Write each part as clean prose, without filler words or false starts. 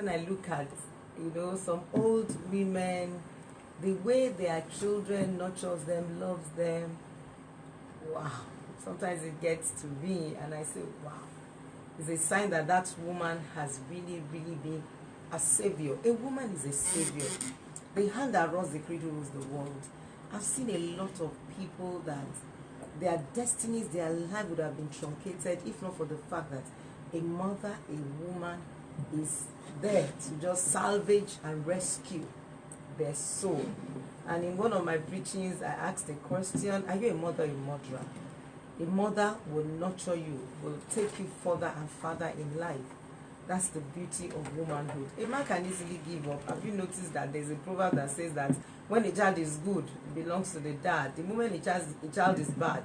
when I look at, some old women, the way their children nurtures them, loves them, wow. Sometimes it gets to me and I say, wow. It's a sign that that woman has really, really been a savior. A woman is a savior. The hand that runs the cradle rules the world. I've seen a lot of people that their destinies, their life would have been truncated if not for the fact that a mother, a woman is there to just salvage and rescue their soul. And in one of my preachings, I asked a question, are you a mother or a murderer? A mother will nurture you, will take you further and further in life. That's the beauty of womanhood. A man can easily give up. Have you noticed that there's a proverb that says that when a child is good, it belongs to the dad. The moment a child is bad,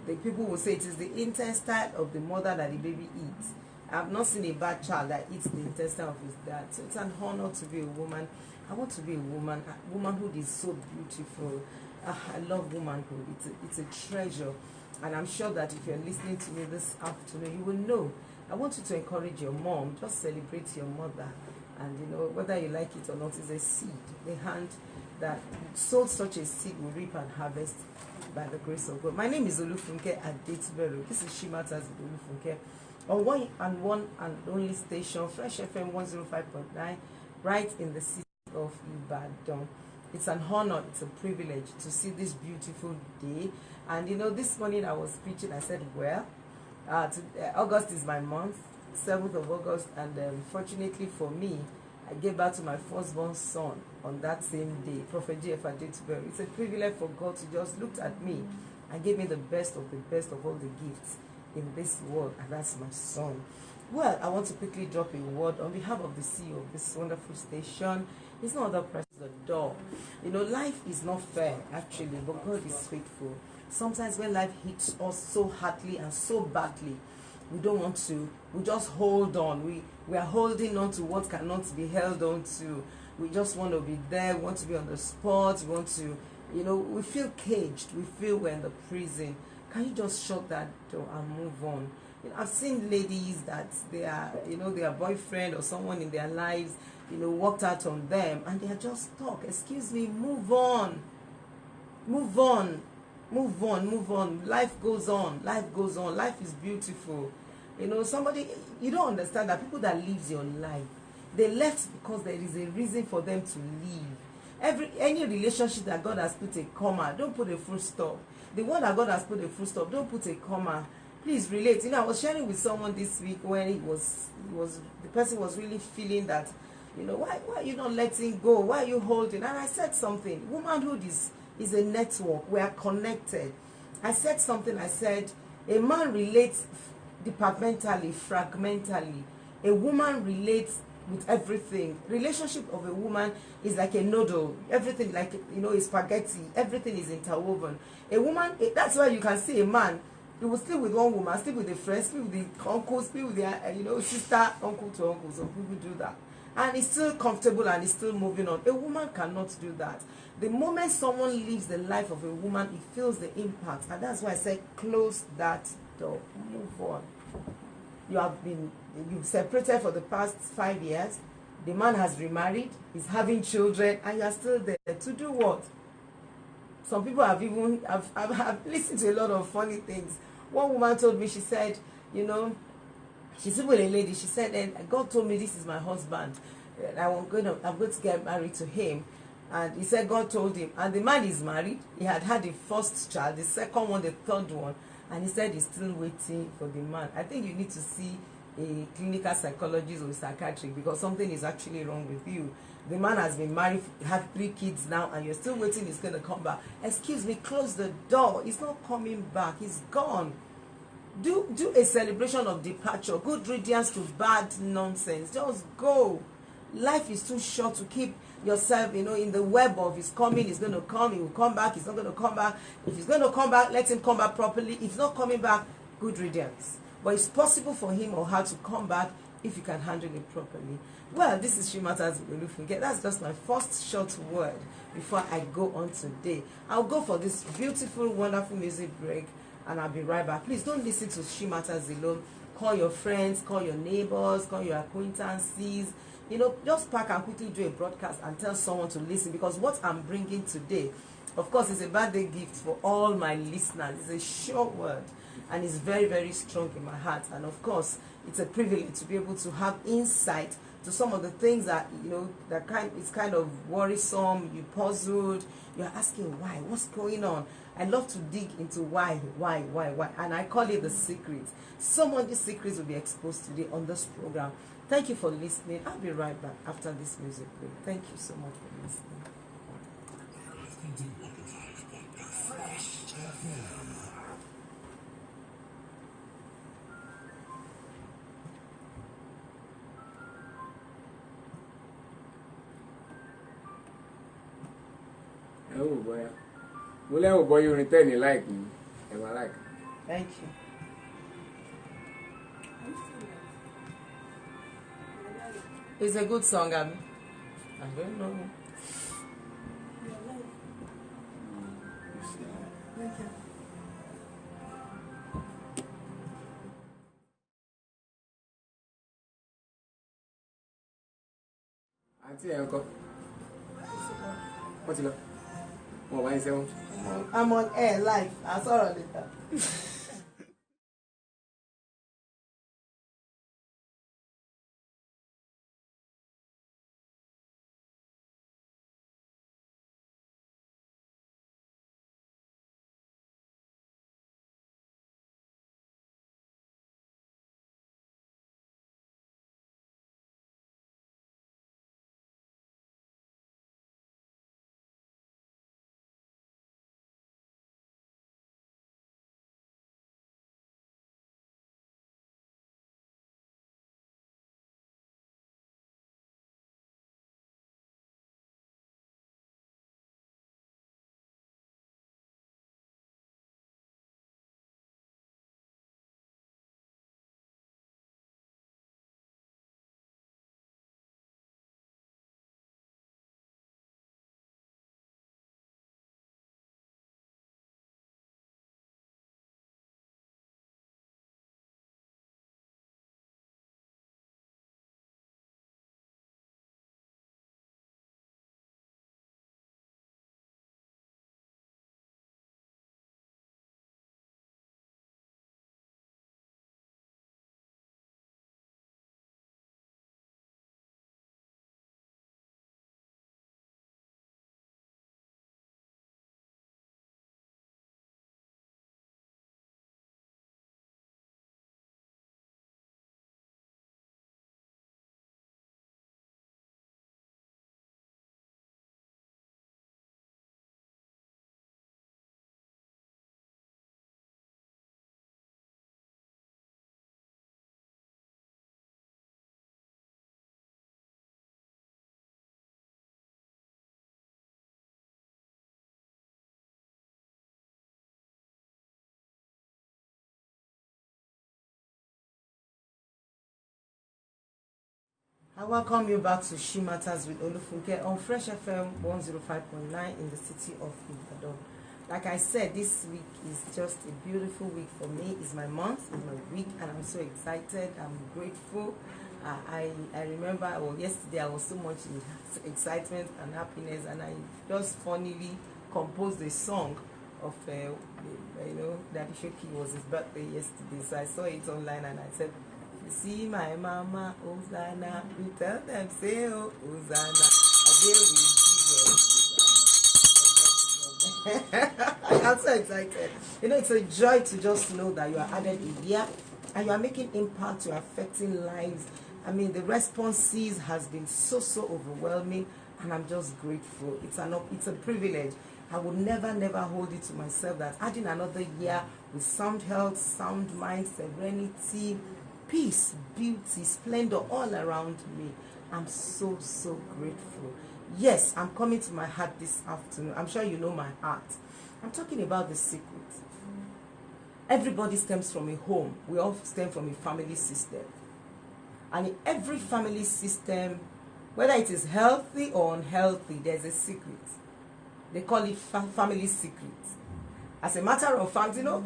the people will say it is the intestine of the mother that the baby eats. I've not seen a bad child that eats the intestine of his dad. So it's an honor to be a woman. I want to be a woman. Womanhood is so beautiful. I love womanhood. It's a treasure. And I'm sure that if you're listening to me this afternoon, you will know. I want you to encourage your mom. Just celebrate your mother. And whether you like it or not, it's a seed. The hand that sowed such a seed will reap and harvest by the grace of God. My name is Olufunke Adetuberu. This is Shimata's Olufunke. On one and only station, Fresh FM 105.9, right in the city of Ibadan. It's an honor, it's a privilege to see this beautiful day. And this morning I was preaching, I said, well, August is my month, 7th of August, and fortunately for me, I gave birth to my firstborn son on that same day, Prophet Adetuberu. It's a privilege for God to just look at me and give me the best of all the gifts in this world, and that's my son. Well, I want to quickly drop a word on behalf of the CEO of this wonderful station. It's not other press the door. Life is not fair, actually, but God is faithful. Sometimes when life hits us so hardly and so badly, we don't want to. We just hold on. We are holding on to what cannot be held on to. We just want to be there. We want to be on the spot. We want to, we feel caged. We feel we're in the prison. Can you just shut that door and move on? I've seen ladies that their boyfriend or someone in their lives, walked out on them and they are just stuck. Excuse me, move on. Move on. Move on, move on. Life goes on. Life goes on. Life is beautiful. Somebody, you don't understand that people that live your life, they left because there is a reason for them to leave. Any relationship that God has put a comma, don't put a full stop. The one that God has put a full stop, don't put a comma. Please relate. I was sharing with someone this week when the person was really feeling that, why are you not letting go? Why are you holding? And I said something. Womanhood is a network. We are connected. I said something. I said, a man relates departmentally, fragmentally. A woman relates with everything. Relationship of a woman is like a noodle. Everything like, is spaghetti. Everything is interwoven. A woman, that's why you can see a man, he will sleep with one woman, sleep with a friend, sleep with the uncle, sleep with their, sister, uncle to uncle. Some people do that. And he's still comfortable and he's still moving on. A woman cannot do that. The moment someone leaves the life of a woman, it feels the impact. And that's why I said, close that door. Move on. You've separated for the past 5 years. The man has remarried, he's having children, and you are still there. To do what? Some people have listened to a lot of funny things. One woman told me, she said, she's even a lady, she said, and God told me this is my husband. I'm going to get married to him. And he said God told him. And the man is married. He had the first child, the second one, the third one. And he said he's still waiting for the man. I think you need to see a clinical psychologist or psychiatrist because something is actually wrong with you. The man has been married, had 3 kids now, and you're still waiting he's going to come back. Excuse me, close the door. He's not coming back. He's gone. Do a celebration of departure. Good riddance to bad nonsense. Just go. Life is too short to keep yourself, in the web of his coming. He's going to come. He will come back. He's not going to come back. If he's going to come back, let him come back properly. If he's not coming back, good riddance. But it's possible for him or her to come back if you can handle it properly. Well, this is Shimata's Olufunke. That's just my first short word before I go on today. I'll go for this beautiful, wonderful music break and I'll be right back. Please don't listen to Shimata's alone. Call your friends, call your neighbors, call your acquaintances, you know, just pack and quickly do a broadcast and tell someone to listen, because what I'm bringing today, of course, is a birthday gift for all my listeners. It's a short word, and it's very, very strong in my heart. And of course, it's a privilege to be able to have insight to some of the things that, you know, it's kind of worrisome, you puzzled, you're asking why, what's going on. I love to dig into why, and I call it the secrets. Some of these secrets will be exposed today on this program. Thank you for listening. I'll be right back after this music break. Thank you so much for listening. Oh boy. Well, boy, you return you like me. Am I like? Thank you. It's a good song, Abby. I don't know. Thank you. Auntie, uncle. What's it? What why is it? I'm on air live. I'll saw it later. I welcome you back to She Matters with Olufunke on Fresh FM 105.9 in the city of Ibadan. Like I said, this week is just a beautiful week for me. It's my month, it's my week, and I'm so excited. I'm grateful. I remember, well, yesterday I was so much in excitement and happiness, and I just funnily composed a song of, you know, Daddy Shoki. Was his birthday yesterday, so I saw it online and I said, see my mama, Hosanna, we tell them, say, oh, Hosanna, I'm so excited. You know, it's a joy to just know that you are added a year and you are making impact, you are affecting lives. I mean, the responses has been so overwhelming, and I'm just grateful. It's a privilege. I would never hold it to myself that adding another year with sound health, sound mind, serenity, peace, beauty, splendor all around me. I'm so grateful. Yes, I'm coming to my heart this afternoon. I'm sure you know my heart. I'm talking about the secret. Everybody stems from a home. We all stem from a family system. And in every family system, whether it is healthy or unhealthy, there's a secret. They call it family secret. As a matter of fact, you know,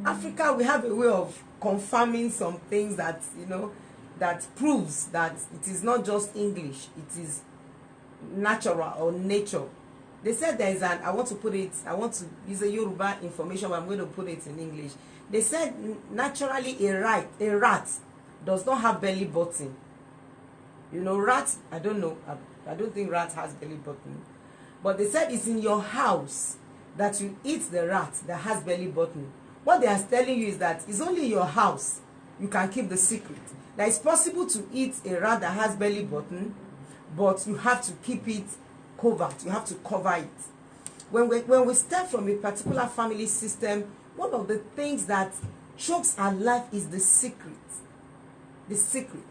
Africa, we have a way of confirming some things that, you know, that proves that it is not just English, it is natural or nature. They said there is an, I want to use a Yoruba information, but I'm going to put it in English. They said naturally a rat does not have belly button. You know, rat, I don't know, I don't think rat has belly button. But they said it's in your house that you eat the rat that has belly button. What they are telling you is that it's only in your house you can keep the secret. That it's possible to eat a rat that has belly button, but you have to keep it covered. You have to cover it. When we start from a particular family system, one of the things that chokes our life is the secret. The secret.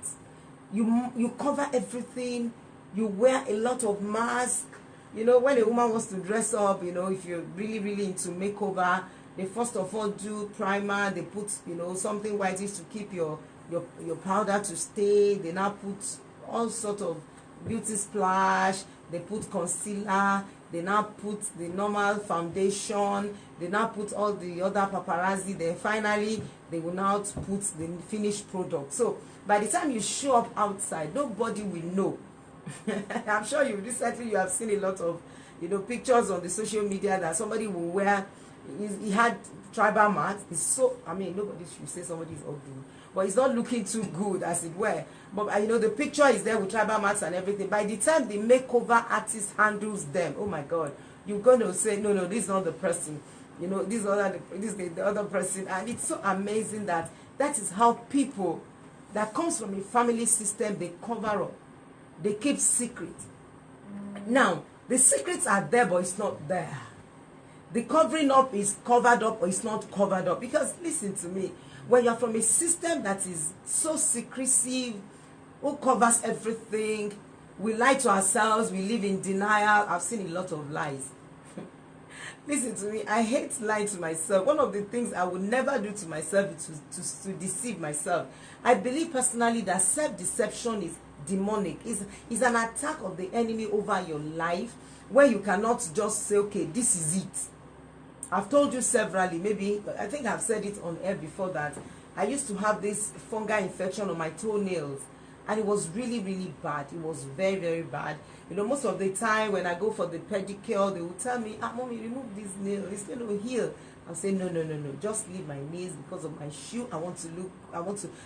You cover everything. You wear a lot of masks. You know, when a woman wants to dress up, you know, if you're really, really into makeover, they first of all do primer. They put, you know, something whitish to keep your powder to stay. They now put all sort of beauty splash. They put concealer. They now put the normal foundation. They now put all the other paparazzi. Then finally, they will now put the finished product. So by the time you show up outside, nobody will know. I'm sure you have seen a lot of, you know, pictures on the social media that somebody will wear. He had tribal mat. It's so, I mean, nobody should say somebody is ugly, but it's not looking too good, as it were. But you know, the picture is there with tribal mats and everything. By the time the makeover artist handles them, oh my God, you're going to say, no, this is not the person. You know, this is the other person. And it's so amazing that is how people that comes from a family system, they cover up. They keep secret. Now, the secrets are there, but it's not there. The covering up is covered up, or it's not covered up. Because listen to me, when you're from a system that is so secretive, who covers everything, we lie to ourselves, we live in denial. I've seen a lot of lies. Listen to me, I hate lying to myself. One of the things I would never do to myself is to deceive myself. I believe personally that self-deception is demonic. Is an attack of the enemy over your life, where you cannot just say, okay, this is it. I've told you severally, maybe I think I've said it on air before, that I used to have this fungal infection on my toenails, and it was really, really bad. It was very, very bad. You know, most of the time when I go for the pedicure, they will tell me, mommy, remove this nail, it's going to heal. I'll say, no, just leave my nails because of my shoe.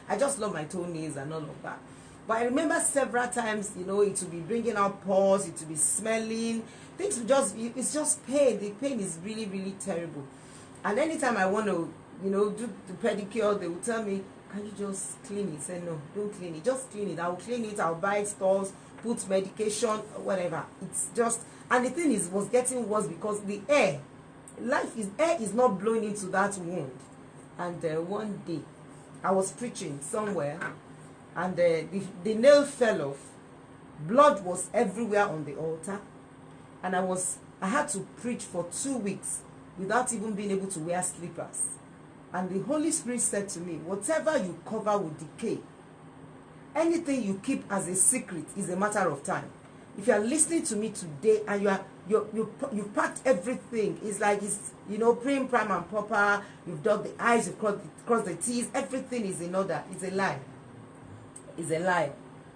I just love my toenails and all of that. But I remember several times, you know, it will be bringing out pores, it will be smelling. Things will just, it's just pain. The pain is really, really terrible. And anytime I want to, you know, do the pedicure, they will tell me, can you just clean it? Say, no, don't clean it. Just clean it. I will clean it. I'll buy stores, put medication, whatever. It's just, and the thing is, was getting worse because the air is not blowing into that wound. And one day, I was preaching somewhere, and the nail fell off. Blood was everywhere on the altar, and I had to preach for 2 weeks without even being able to wear slippers. And the Holy Spirit said to me, whatever you cover will decay. Anything you keep as a secret is a matter of time. If you are listening to me today and you packed everything, it's like, it's, you know, prime and proper, you've done the eyes, you've crossed the T's, everything is in order. It's a lie. It's a lie.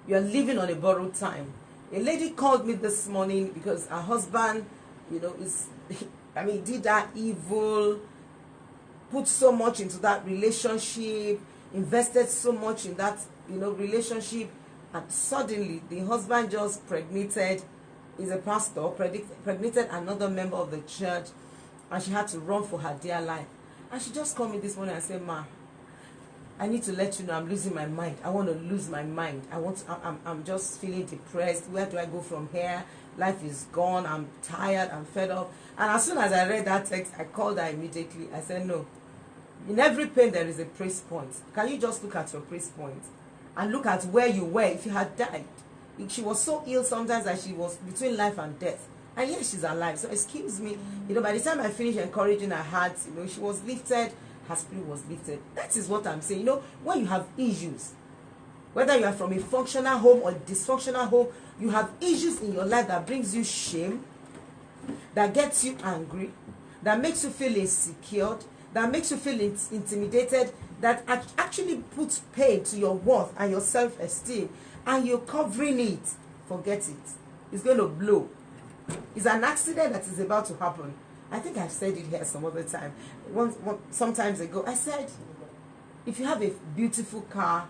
You are living on a borrowed time. A lady called me this morning because her husband, you know, did that evil, put so much into that relationship, invested so much in that, you know, relationship, and suddenly the husband just pregnated, is a pastor, pregnated another member of the church, and she had to run for her dear life. And she just called me this morning and said, Ma, I need to let you know I'm losing my mind. I want to lose my mind. I'm just feeling depressed. Where do I go from here? Life is gone. I'm tired. I'm fed up. And as soon as I read that text, I called her immediately. I said, no. In every pain, there is a praise point. Can you just look at your praise point? And look at where you were if you had died. She was so ill sometimes that she was between life and death. And yet she's alive. So excuse me. You know, by the time I finished encouraging her heart, you know, she was lifted. Her spirit was lifted. That is what I'm saying. You know, when you have issues, whether you are from a functional home or a dysfunctional home, you have issues in your life that brings you shame, that gets you angry, that makes you feel insecure, that makes you feel intimidated, that actually puts pain to your worth and your self-esteem, and you're covering it, forget it. It's going to blow. It's an accident that is about to happen. I think I've said it here some other time. Sometimes ago, I said, if you have a beautiful car,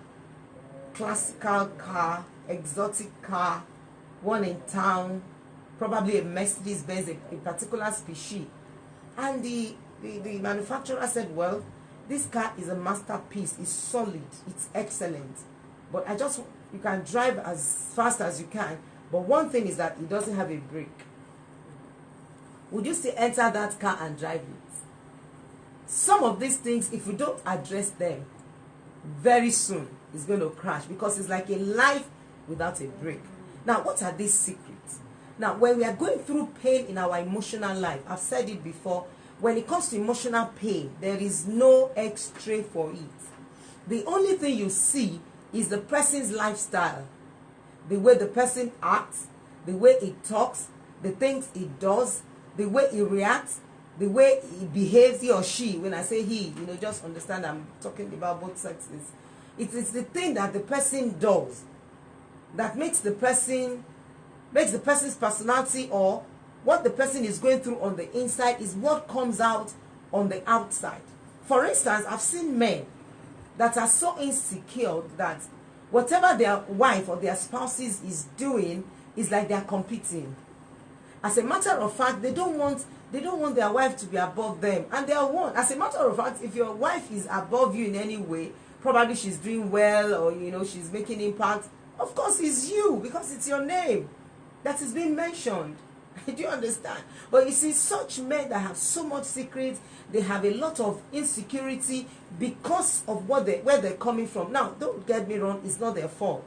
classical car, exotic car, one in town, probably a Mercedes-Benz, a particular species, and the manufacturer said, well, this car is a masterpiece, it's solid, it's excellent, but you can drive as fast as you can, but one thing is that it doesn't have a brake. Would you still enter that car and drive it? Some of these things, if you don't address them, very soon it's going to crash, because it's like a life without a brake. Now, what are these secrets? Now, when we are going through pain in our emotional life, I've said it before, when it comes to emotional pain, there is no X-ray for it. The only thing you see is the person's lifestyle, the way the person acts, the way he talks, the things he does, the way he reacts, the way he behaves, he or she. When I say he, just understand I'm talking about both sexes. It is the thing that the person does that makes the person's personality, or what the person is going through on the inside is what comes out on the outside. For instance, I've seen men that are so insecure that whatever their wife or their spouses is doing is like they are competing. As a matter of fact, they don't want their wife to be above them, and they are one. As a matter of fact, if your wife is above you in any way, probably she's doing well, or she's making impact, of course it's you, because it's your name that is being mentioned. Do you understand? But you see, such men that have so much secret, they have a lot of insecurity because of where they're coming from. Now, don't get me wrong, it's not their fault.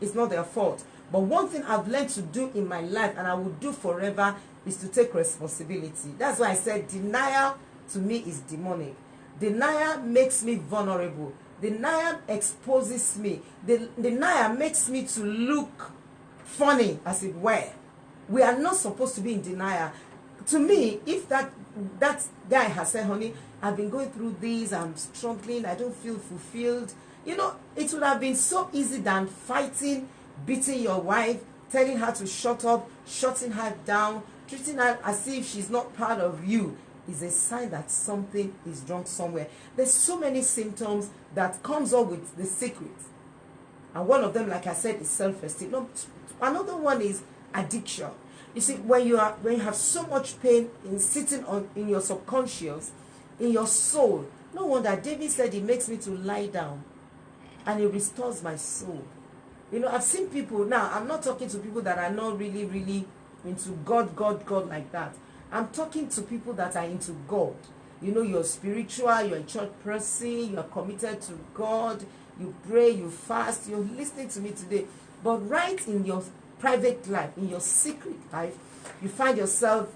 It's not their fault. But one thing I've learned to do in my life, and I will do forever, is to take responsibility. That's why I said denial to me is demonic. Denial makes me vulnerable. Denial exposes me. Denial makes me to look funny, as it were. We are not supposed to be in denial. To me, if that guy has said, honey, I've been going through this, I'm struggling, I don't feel fulfilled, it would have been so easy than fighting, beating your wife, telling her to shut up, shutting her down, treating her as if she's not part of you. Is a sign that something is wrong somewhere. There's so many symptoms that comes up with the secret. And one of them, like I said, is self-esteem. No, another one is addiction. You see, when you have so much pain sitting in your subconscious, in your soul, no wonder David said, "He makes me to lie down, and he restores my soul." I've seen people. Now, I'm not talking to people that are not really, really into God like that. I'm talking to people that are into God. You're spiritual, you're a church person, you're committed to God, you pray, you fast, you're listening to me today. But right in your private life, in your secret life, you find yourself,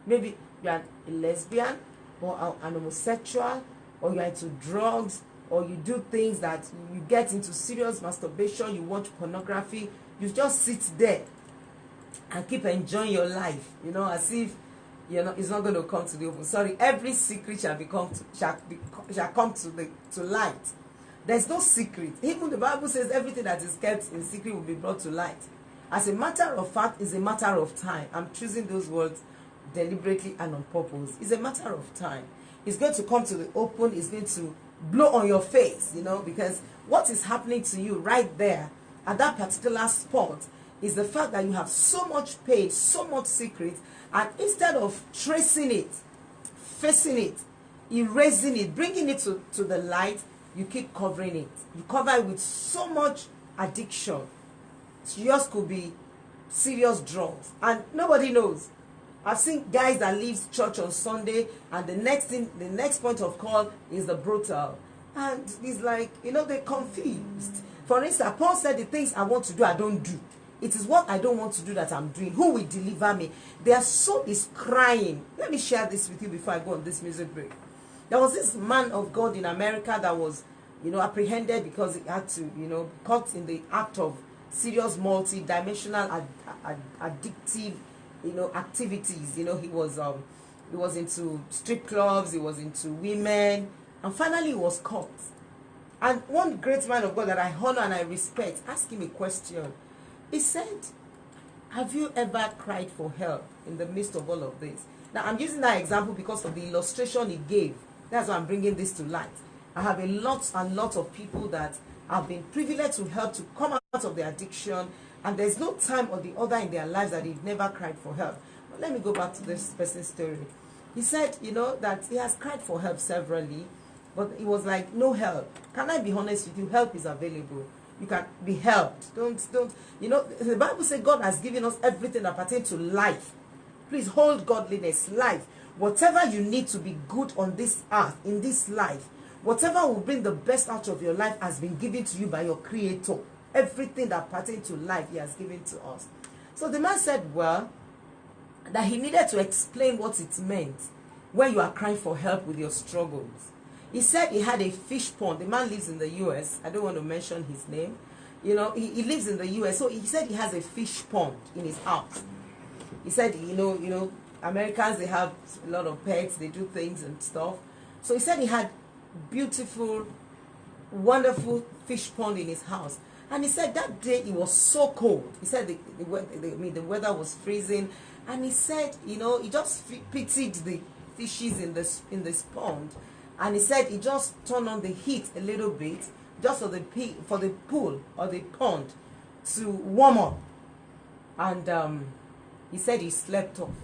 maybe you're a lesbian, or an homosexual, or you're into drugs, or you do things that you get into serious masturbation, you watch pornography, you just sit there and keep enjoying your life, as if it's not going to come to the open. Sorry, every secret shall come to light. There's no secret. Even the Bible says everything that is kept in secret will be brought to light. As a matter of fact, it's a matter of time. I'm choosing those words deliberately and on purpose. It's a matter of time. It's going to come to the open. It's going to blow on your face, because what is happening to you right there at that particular spot is the fact that you have so much pain, so much secret, and instead of tracing it, facing it, erasing it, bringing it to the light, you keep covering it. You cover it with so much addiction. Yours could be serious drugs, and nobody knows. I've seen guys that leave church on Sunday, and the next point of call is the brothel, and it's like, they're confused. For instance, Paul said, the things I want to do, I don't do. It is what I don't want to do that I'm doing. Who will deliver me? Their soul is crying. Let me share this with you before I go on this music break. There was this man of God in America that was, apprehended because he had to, caught in the act of serious multi-dimensional addictive, activities. He was He was into strip clubs, he was into women, and finally he was caught. And one great man of God that I honor and I respect asked him a question. He said, have you ever cried for help in the midst of all of this? Now, I'm using that example because of the illustration he gave. That's why I'm bringing this to light. I have a lot and lot of people that have been privileged to help to come out of their addiction, and there's no time or the other in their lives that they've never cried for help. But let me go back to this person's story. He said, that he has cried for help severally, but it was like, no help. Can I be honest with you? Help is available. You can be helped. Don't. The Bible says God has given us everything that pertains to life. Please hold godliness, life. Whatever you need to be good on this earth, in this life, whatever will bring the best out of your life has been given to you by your Creator. Everything that pertains to life, He has given to us. So the man said, well, that he needed to explain what it meant when you are crying for help with your struggles. He said he had a fish pond. The man lives in the U.S. I don't want to mention his name. He lives in the U.S. So he said he has a fish pond in his house. He said, Americans, they have a lot of pets. They do things and stuff. So he said he had beautiful, wonderful fish pond in his house. And he said that day it was so cold. He said the weather was freezing. And he said, he just pitied the fishes in this pond. And he said he just turned on the heat a little bit just for the pool or the pond to warm up. And he said he slept off.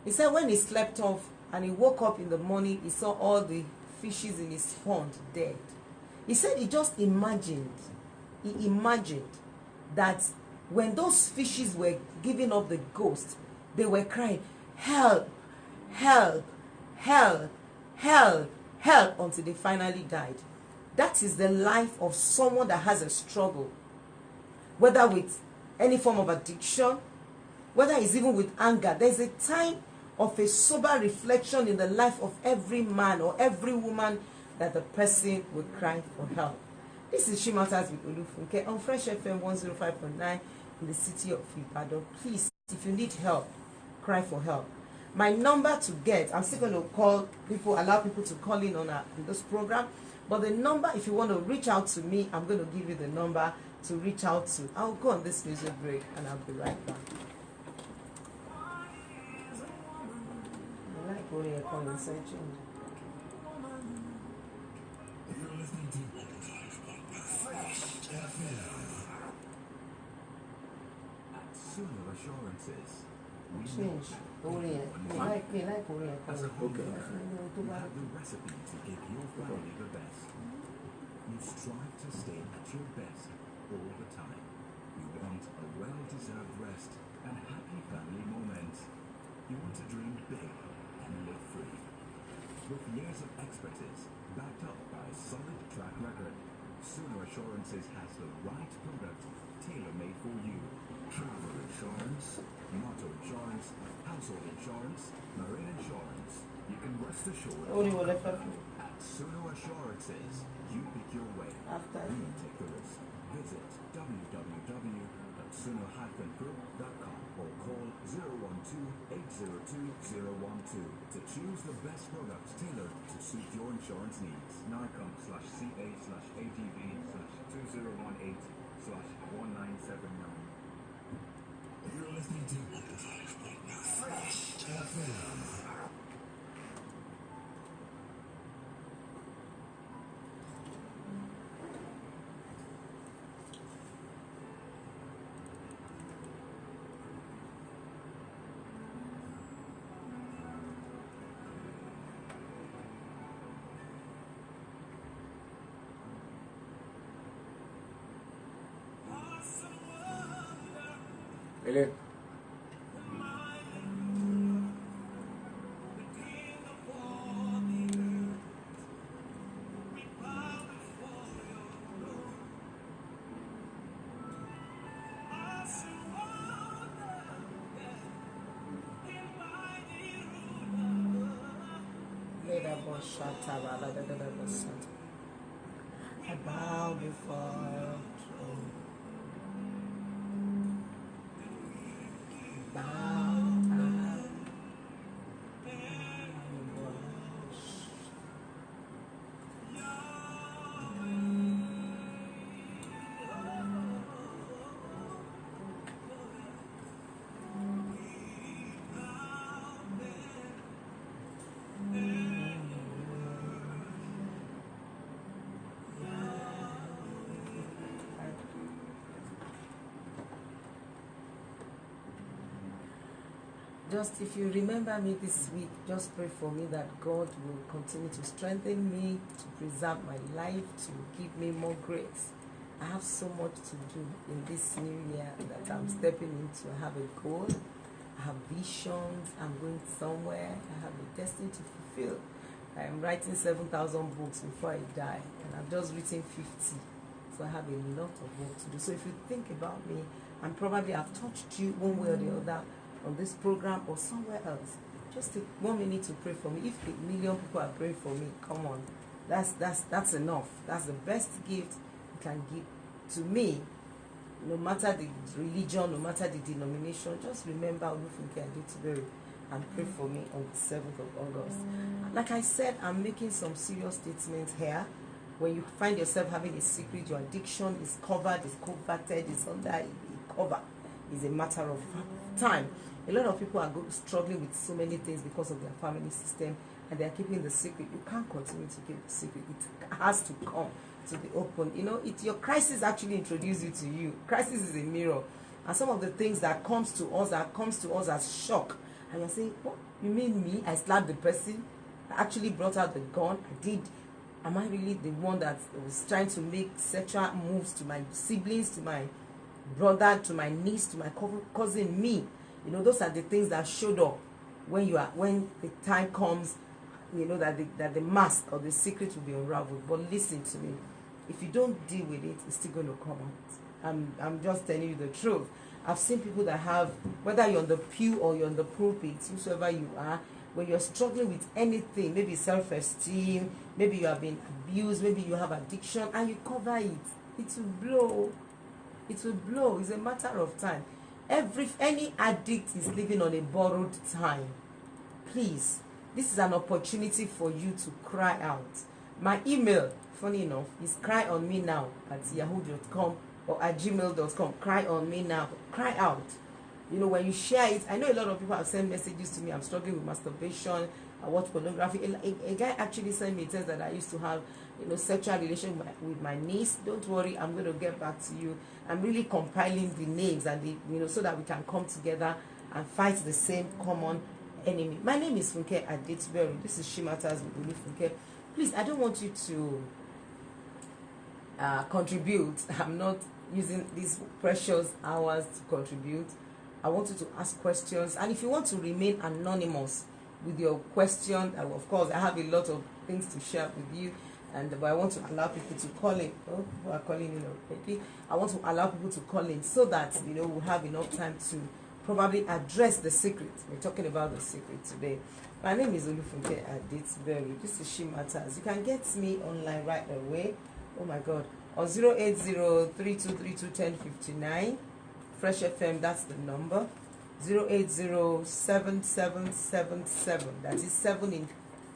He said when he slept off and he woke up in the morning, he saw all the fishes in his pond dead. He said he just imagined that when those fishes were giving up the ghost, they were crying, help, help, help, help, help, until they finally died. That is the life of someone that has a struggle, whether with any form of addiction, whether it's even with anger. There's a time of a sober reflection in the life of every man or every woman that the person will cry for help. This is She Matters with Olufunke on Fresh FM 105.9 in the city of Ibadan. Please, if you need help, cry for help. My number to get, I'm still going to allow people to call in on this program, but the number, if you want to reach out to me, I'm going to give you the number to reach out to. I'll go on this music break and I'll be right back. I like going and searching. You're listening to Fresh FM. At Sooner Assurances, we Change. we have the recipe to give your family the best. You strive to stay at your best all the time. You want a well-deserved rest and happy family moments. You want to dream big and live free. With years of expertise backed up by a solid track record, Sooner Assurances has the right product tailor-made for you. Travel insurance, motor insurance, household insurance, marine insurance. You can rest assured at Sooner Assurances, you pick your way. We take the risk. Visit www.sooner-group.com or call 012-802-012 to choose the best products tailored to suit your insurance needs. NICOM/CA/ATV/2018/1979. You're listening to Fresh FM. Ele. I bow before your throne. Bow. Just if you remember me this week, just pray for me that God will continue to strengthen me, to preserve my life, to give me more grace. I have so much to do in this new year that I'm stepping into. I have a goal, I have visions, I'm going somewhere, I have a destiny to fulfill. I am writing 7,000 books before I die, and I've just written 50. So I have a lot of work to do. So if you think about me, and probably I've touched you one way or the other on this program or somewhere else, just take 1 minute to pray for me. If 1,000,000 people are praying for me, come on, that's enough. That's the best gift you can give to me. No matter the religion, no matter the denomination, just remember Olufunke Adetuberu and pray for me on the 7th of August. Like I said, I'm making some serious statements here. When you find yourself having a secret, your addiction is covered, is coveted, is under a cover. It's a matter of time. A lot of people are struggling with so many things because of their family system, and they are keeping the secret. You can't continue to keep the secret. It has to come to the open. You know, your crisis actually introduces you to you. Crisis is a mirror, and some of the things that comes to us as shock, and you're saying, "What, you mean me? I slapped the person. I actually brought out the gun. I did. Am I really the one that was trying to make sexual moves to my siblings, to my brother, to my niece, to my cousin, me?" You know, those are the things that showed up when the time comes, you know, that the mask or the secret will be unraveled. But listen to me. If you don't deal with it, it's still going to come out. I'm just telling you the truth. I've seen people that have, whether you're on the pew or you're on the pulpit, whosoever you are, when you're struggling with anything, maybe self-esteem, maybe you have been abused, maybe you have addiction, and you cover it, it will blow. It will blow. It's a matter of time. Any addict is living on a borrowed time. Please, this is an opportunity for you to cry out. My email, funny enough, is cryonmenow@yahoo.com or at gmail.com. Cry on me now. Cry out. You know, when you share it, I know a lot of people have sent messages to me. I'm struggling with masturbation. I watch pornography. A guy actually sent me a text that I used to have, you know, sexual relation with my niece. Don't worry, I'm going to get back to you. I'm really compiling the names and the, you know, so that we can come together and fight the same common enemy. My name is Funke Adetuberu. This is Shimatas with Olufunke. Please, I don't want you to contribute. I'm not using these precious hours to contribute. I want you to ask questions, and if you want to remain anonymous with your question, of course, I have a lot of things to share with you, but I want to allow people to call in. Oh, people are calling in already. I want to allow people to call in so that, you know, we'll have enough time to probably address the secret. We're talking about the secret today. My name is Olufunke Adetuberu. This is She Matters. You can get me online right away. Oh my God. On 080-3232-1059. Fresh FM, that's the number. 080-7777. That is 7 in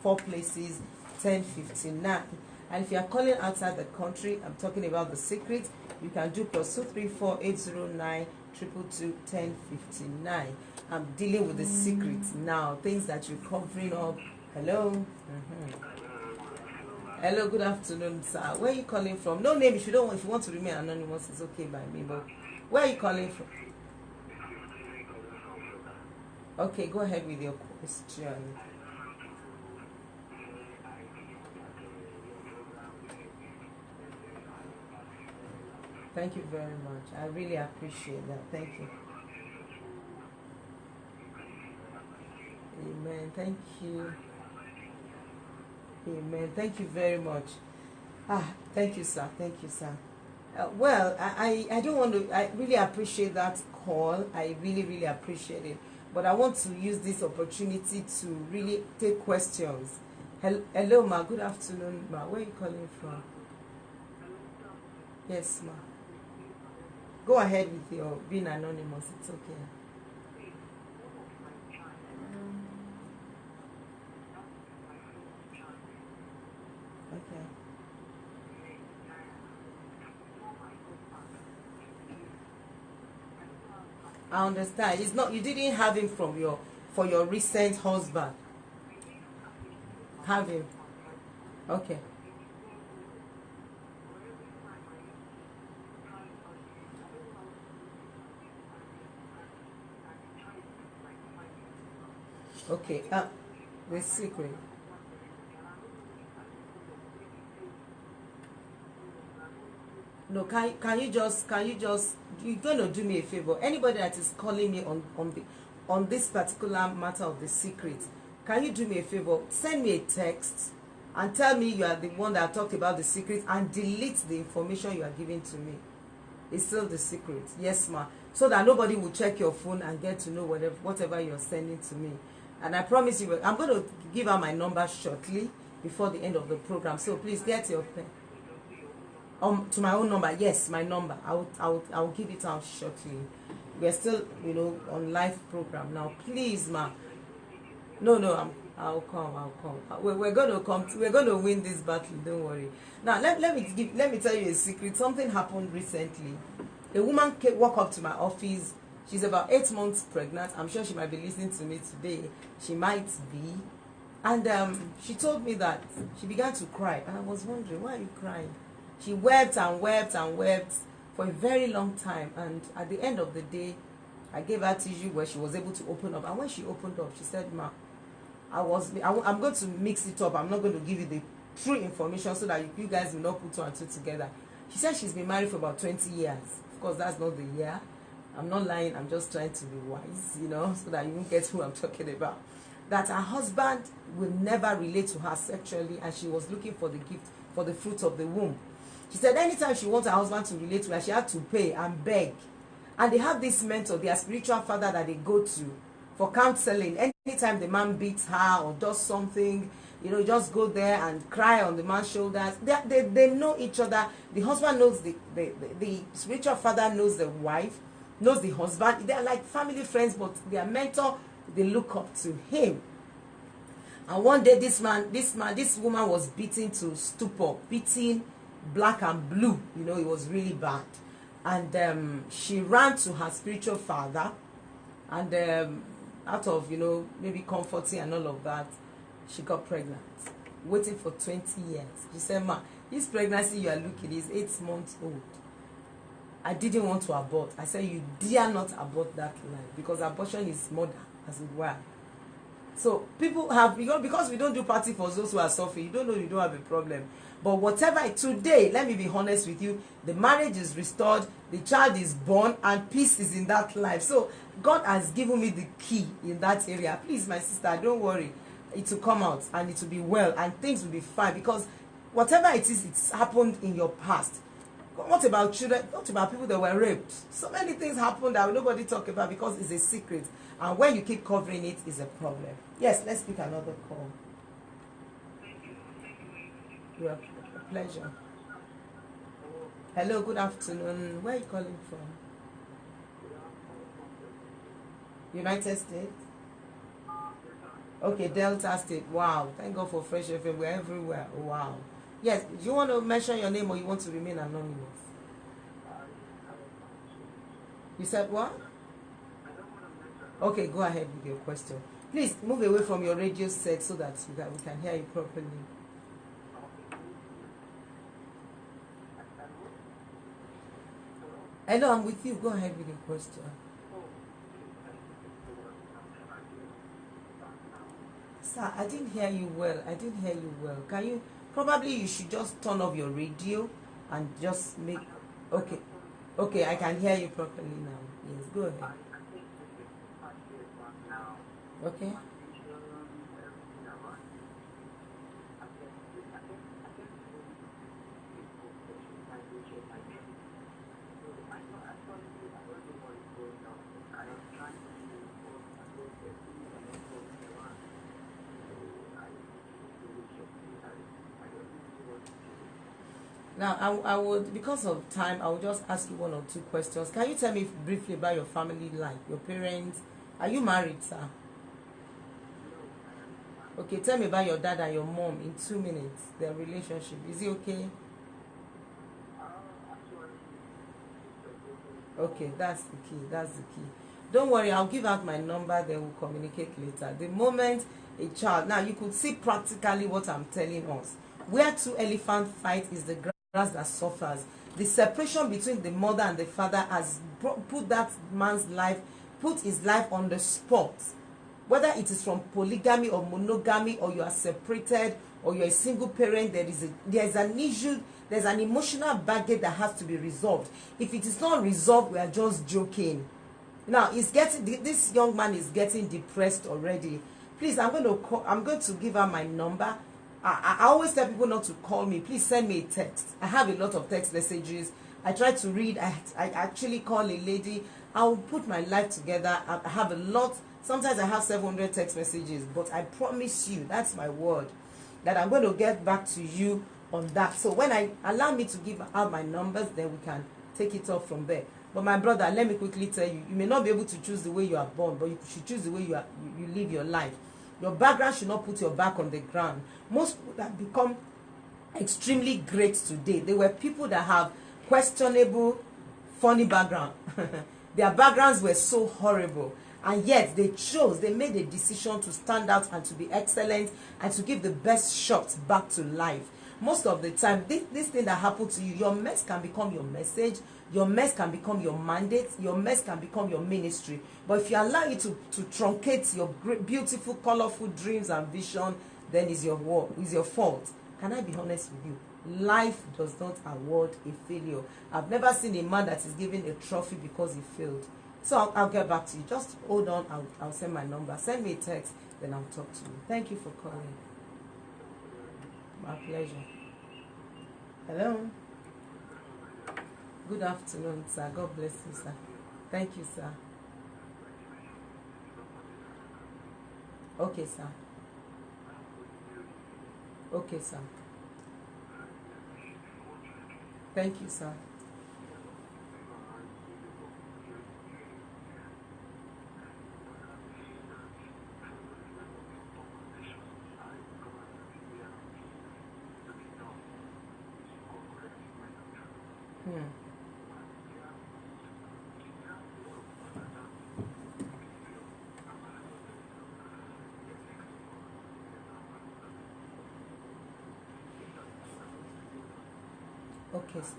4 places, 1059. And if you are calling outside the country, I'm talking about the secret, you can do +234-809-222-1059. I'm dealing with the secret now, things that you're covering up. Hello. Hello, good afternoon, sir. Where are you calling from? No name. If you want to remain anonymous, it's okay by me. But where are you calling from? Okay, go ahead with your question. Thank you very much. I really appreciate that. Thank you. Amen. Thank you. Amen. Thank you very much. Thank you, sir. Thank you, sir. Well, I don't want to. I really appreciate that call. I really, really appreciate it. But I want to use this opportunity to really take questions. Hello, ma. Good afternoon, ma. Where are you calling from? Yes, ma. Go ahead with your being anonymous. It's okay. Okay. I understand. It's not, you didn't have him for your recent husband. Have him. Okay. Okay, the secret. No, can you just you're gonna do me a favor. Anybody that is calling me on this particular matter of the secret, can you do me a favor? Send me a text and tell me you are the one that talked about the secret and delete the information you are giving to me. It's still the secret. Yes, ma. So that nobody will check your phone and get to know whatever you're sending to me. And I promise you, I'm going to give out my number shortly before the end of the program. So please get your pen. To my own number, yes, my number. I'll give it out shortly. We're still, on live program now. Please, ma. No, I'll come. We're gonna come. We're gonna win this battle. Don't worry. Now, let me tell you a secret. Something happened recently. A woman walked up to my office. She's about 8 months pregnant. I'm sure she might be listening to me today. She might be. And she told me that she began to cry. And I was wondering, why are you crying? She wept and wept and wept for a very long time. And at the end of the day, I gave her tissue where she was able to open up. And when she opened up, she said, ma, I'm going to mix it up. I'm not going to give you the true information so that you guys will not put two and two together. She said she's been married for about 20 years. Of course, that's not the year. I'm not lying. I'm just trying to be wise, so that you won't get who I'm talking about. That her husband will never relate to her sexually, and she was looking for the gift, for the fruit of the womb. She said anytime she wants her husband to relate to her, she had to pay and beg. And they have this mentor, their spiritual father that they go to for counseling. Anytime the man beats her or does something, just go there and cry on the man's shoulders. They know each other. The husband knows the spiritual father knows the wife, knows the husband. They're like family friends, but their mentor, they look up to him. And one day this woman was beaten to stupor, beaten black and blue. It was really bad. And she ran to her spiritual father, and out of maybe comforting and all of that, she got pregnant, waiting for 20 years. She said, ma, this pregnancy you are looking is 8 months old. I didn't want to abort. I said, you dare not abort that life, because abortion is murder, as it were. So people have, because we don't do party for those who are suffering, you don't know you don't have a problem. But whatever, today, let me be honest with you, the marriage is restored, the child is born, and peace is in that life. So God has given me the key in that area. Please, my sister, don't worry. It will come out, and it will be well, and things will be fine, because whatever it is, it's happened in your past. What about children? What about people that were raped? So many things happened that nobody talk about because it's a secret. And when you keep covering it, it's a problem. Yes, let's pick another call. You are a pleasure. Hello, good afternoon. Where are you calling from? United States? Okay, Delta State. Wow. Thank God for Fresh FM. We're everywhere. Wow. Yes, do you want to mention your name or you want to remain anonymous? You said what? Okay, go ahead with your question. Please move away from your radio set so that we can hear you properly. Hello, I'm with you. Go ahead with your question. Sir, I didn't hear you well. Can you... Probably you should just turn off your radio and just make... Okay, I can hear you properly now. Yes, go ahead. Okay. Now, I would, because of time, I will just ask you 1 or 2 questions. Can you tell me briefly about your family life, your parents? Are you married, sir? Okay, tell me about your dad and your mom in 2 minutes, their relationship. Is it okay? Okay, that's the key. Don't worry, I'll give out my number, then we'll communicate later. The moment a child... Now, you could see practically what I'm telling us. Where 2 elephants fight is the grass that suffers. The separation between the mother and the father has put that man's life, put his life on the spot. whether it is from polygamy or monogamy, or you are separated, or you're a single parent, there's an issue, there's an emotional baggage that has to be resolved. If it is not resolved, we are just joking. Now this young man is getting depressed already. Please, I'm going to give her my number. I always tell people not to call me. Please send me a text. I have a lot of text messages. I try to read. I actually call a lady. I'll put my life together. I have a lot. Sometimes I have 700 text messages, but I promise you, that's my word, that I'm going to get back to you on that. So when allow me to give out my numbers, then we can take it off from there. But my brother, let me quickly tell you, you may not be able to choose the way you are born, but you should choose the way you live your life. Your background should not put your back on the ground. Most people that become extremely great today, they were people that have questionable, funny background. Their backgrounds were so horrible, and yet they made a decision to stand out and to be excellent and to give the best shot back to life. Most of the time, this thing that happened to you, your mess can become your message, your mess can become your mandate, your mess can become your ministry. But if you allow it to truncate your great, beautiful, colorful dreams and vision, then it's your fault. Can I be honest with you? Life does not award a failure. I've never seen a man that is given a trophy because he failed. So I'll get back to you. Just hold on. I'll send my number. Send me a text, then I'll talk to you. Thank you for calling. My pleasure. Hello. Good afternoon, sir. God bless you, sir. Thank you, sir. Okay, sir. Okay, sir. Thank you, sir. Okay, sir.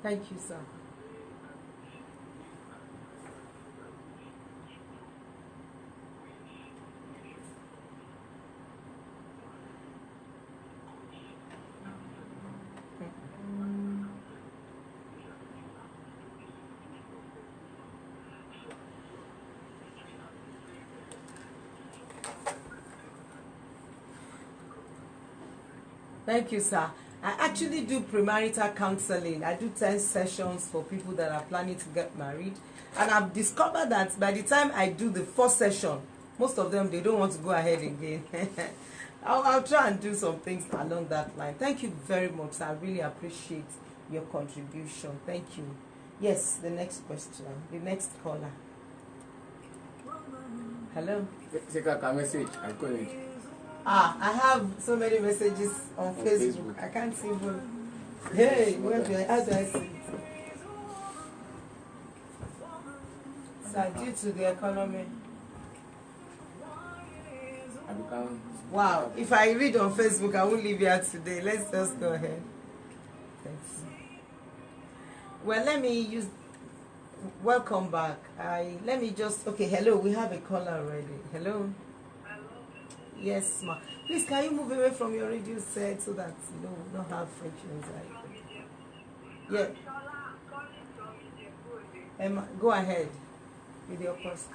Thank you, sir. Thank you, sir. I actually do premarital counseling. I do 10 sessions for people that are planning to get married. And I've discovered that by the time I do the first session, most of them, they don't want to go ahead again. I'll try and do some things along that line. Thank you very much. I really appreciate your contribution. Thank you. Yes, the next question. The next caller. Hello. Take a message. I'm calling. I have so many messages on Facebook. I can't even. Hey, how do I see it? So due to the economy. Wow, if I read on Facebook, I won't leave here today. Let's just go ahead. Thanks. Well, let me use. Welcome back. Let me just. Okay, hello. We have a caller already. Hello. Yes, ma. Please, can you move away from your radio set so that you know we don't have French anxiety? Yeah. Emma, go ahead with your question.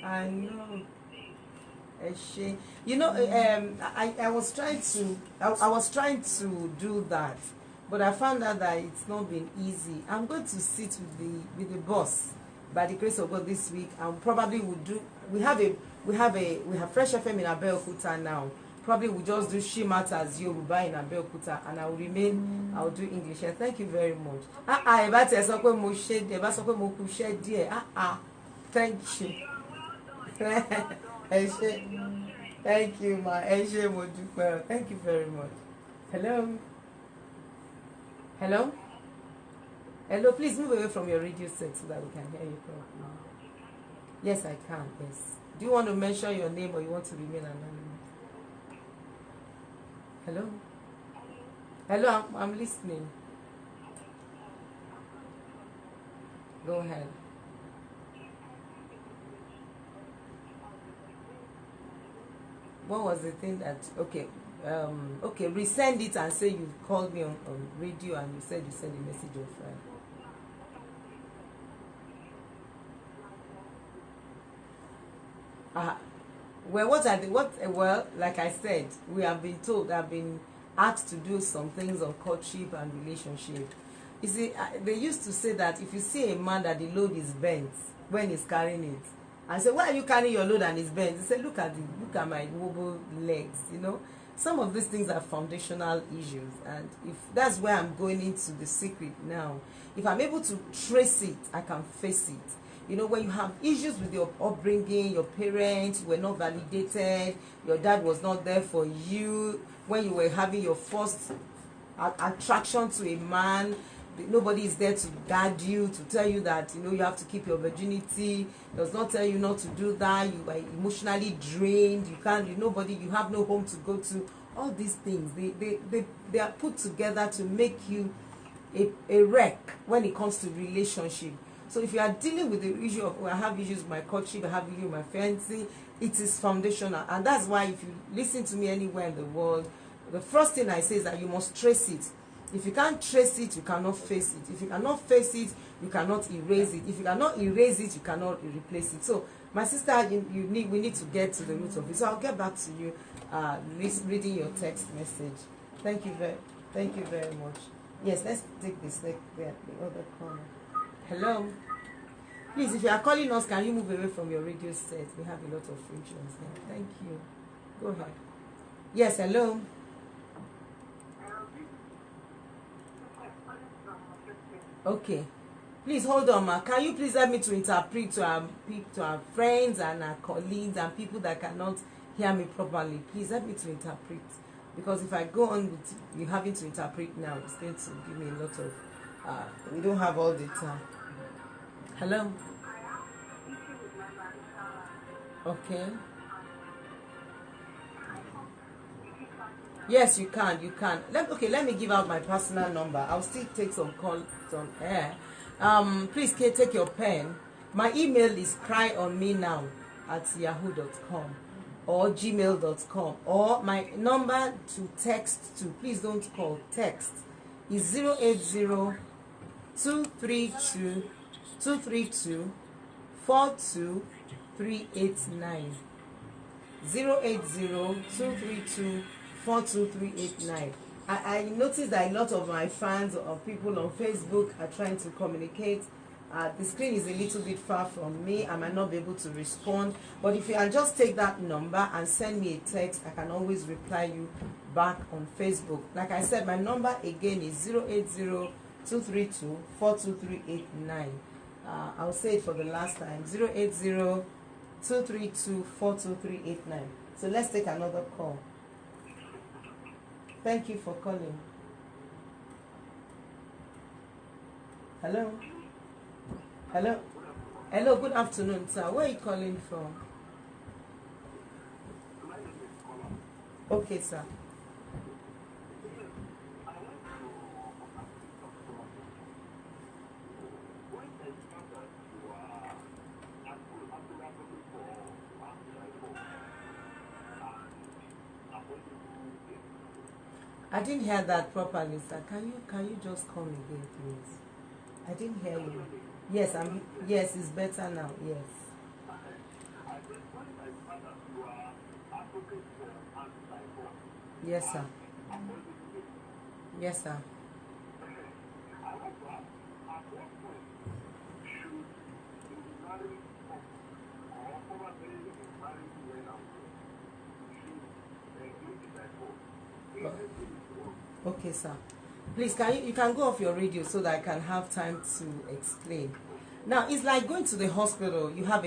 I know. You know, I was trying to do that, but I found out that it's not been easy. I'm going to sit with the boss by the grace of God this week, and probably we'll do. We have Fresh FM in Abeokuta now. Probably we'll just do She Matters Yoruba in Abeokuta, and I will remain. I will do English. And thank you very much. Thank you. Thank you, ma. Thank you very much. Hello. Hello. Hello. Please move away from your radio set so that we can hear you properly. Yes, I can. Yes. Do you want to mention your name or you want to remain anonymous? Hello. Hello. I'm listening. Go ahead. What was the thing that okay resend it and say you called me on radio and you said you sent a message of well, like I said, we have been told, I've been asked to do some things on courtship and relationship. You see, they used to say that if you see a man that the load is bent when he's carrying it, and say, why are you carrying your load and it's bent? He said, look at my mobile legs. Some of these things are foundational issues, and if that's where I'm going into the secret now. If I'm able to trace it, I can face it. When you have issues with your upbringing, your parents were not validated, your dad was not there for you, when you were having your first attraction to a man, nobody is there to guard you, to tell you that you have to keep your virginity, does not tell you not to do that, you are emotionally drained, you have no home to go to. All these things, they are put together to make you a wreck when it comes to relationship. So if you are dealing with the issue of, I have issues with my courtship, I have issues with my fiancé, it is foundational. And that's why if you listen to me anywhere in the world, the first thing I say is that you must trace it. If you can't trace it, you cannot face it. If you cannot face it, you cannot erase it. If you cannot erase it, you cannot replace it. So, my sister, we need to get to the root of it. So I'll get back to you, reading your text message. Thank you very much. Yes, let's take this the other corner. Hello. Please, if you are calling us, can you move away from your radio set? We have a lot of frictions here. Thank you. Go ahead. Yes, hello. Okay, please hold on, ma. Can you please help me to interpret to our friends and our colleagues and people that cannot hear me properly? Please help me to interpret, because if I go on with you having to interpret now, it's going to give me a lot of we don't have all the time. Hello. Okay. Yes, you can. Let me give out my personal number. I'll still take some calls on air. Please take your pen. My email is cryonmenow@yahoo.com or gmail.com, or my number to text to, please don't call, text, is 080-232-42389. 080-232-42389. I noticed that a lot of my fans or people on Facebook are trying to communicate. The screen is a little bit far from me. I might not be able to respond. But if you can just take that number and send me a text, I can always reply you back on Facebook. Like I said, my number again is 080-232-42389. I'll say it for the last time. 080-232-42389. So let's take another call. Thank you for calling. Hello. Hello, good afternoon, sir. Where are you calling from? Okay, sir. I didn't hear that properly, sir. Can you just come again, please? I didn't hear you. Yes, yes, it's better now. Yes. Yes, sir. Yes, sir. Okay, sir. Please, you can go off your radio so that I can have time to explain. Now, it's like going to the hospital. You have a